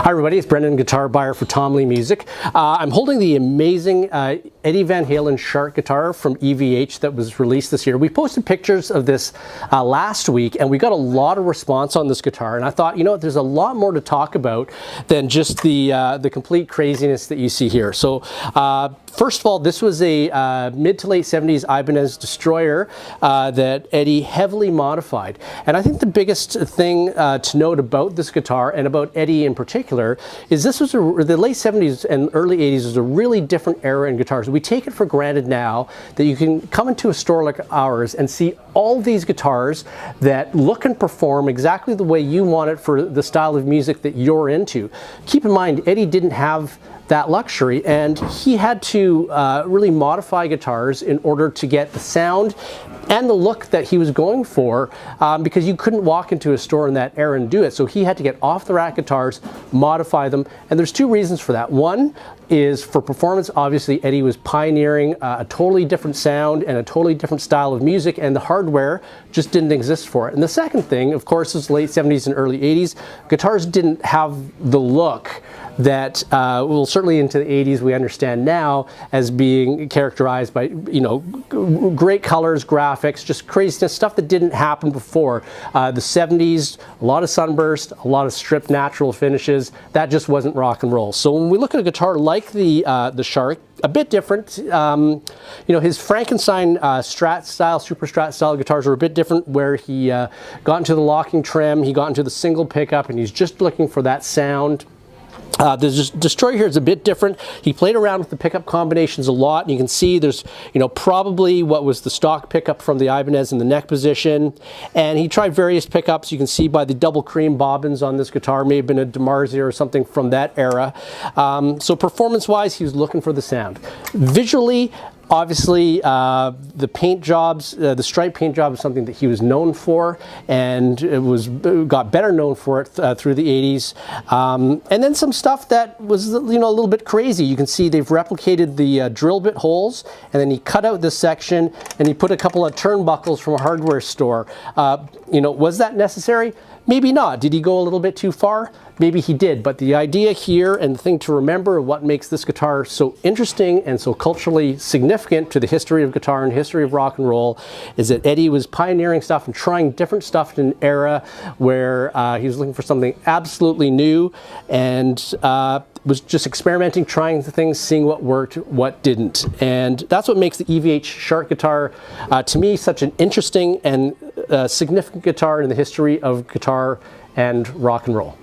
Hi everybody, it's Brendan, guitar buyer for Tom Lee Music. I'm holding the amazing Eddie Van Halen Shark guitar from EVH that was released this year. We posted pictures of this last week and we got a lot of response on this guitar, and I thought, you know what, there's a lot more to talk about than just the complete craziness that you see here. So first of all, this was a mid to late 70s Ibanez Destroyer that Eddie heavily modified. And I think the biggest thing to note about this guitar and about Eddie in particular is this was the late 70s and early 80s was a really different era in guitars. We take it for granted now that you can come into a store like ours and see all these guitars that look and perform exactly the way you want it for the style of music that you're into. Keep in mind, Eddie didn't have that luxury, and he had to really modify guitars in order to get the sound and the look that he was going for, because you couldn't walk into a store in that era and do it. So he had to get off the rack guitars, modify them, and there's two reasons for that. One is for performance. Obviously, Eddie was pioneering a totally different sound and a totally different style of music, and the hardware just didn't exist for it. And the second thing, of course, is late 70s and early 80s. Guitars didn't have the look that, well, certainly into the 80s we understand now as being characterized by, you know, great colors, graphics, just craziness, stuff that didn't happen before. The 70s, a lot of sunburst, a lot of stripped natural finishes. That just wasn't rock and roll. So when we look at a guitar like the Shark, a bit different. You know, his Frankenstein Strat style, Super Strat style guitars are a bit different, where he got into the locking trim, he got into the single pickup, and he's just looking for that sound. The Destroyer here is a bit different. He played around with the pickup combinations a lot, and you can see there's, you know, probably what was the stock pickup from the Ibanez in the neck position, and he tried various pickups. You can see by the double cream bobbins on this guitar, may have been a DeMarzia or something from that era. So performance-wise, he was looking for the sound. Visually, obviously, the paint jobs, the stripe paint job is something that he was known for, and it got better known for it through the 80s. And then some stuff that was, you know, a little bit crazy. You can see they've replicated the drill bit holes, and then he cut out this section and he put a couple of turnbuckles from a hardware store. You know, was that necessary? Maybe not. Did he go a little bit too far? Maybe he did, but the idea here and the thing to remember, what makes this guitar so interesting and so culturally significant to the history of guitar and history of rock and roll, is that Eddie was pioneering stuff and trying different stuff in an era where he was looking for something absolutely new, and was just experimenting, trying things, seeing what worked, what didn't. And that's what makes the EVH Shark guitar, to me, such an interesting and significant guitar in the history of guitar and rock and roll.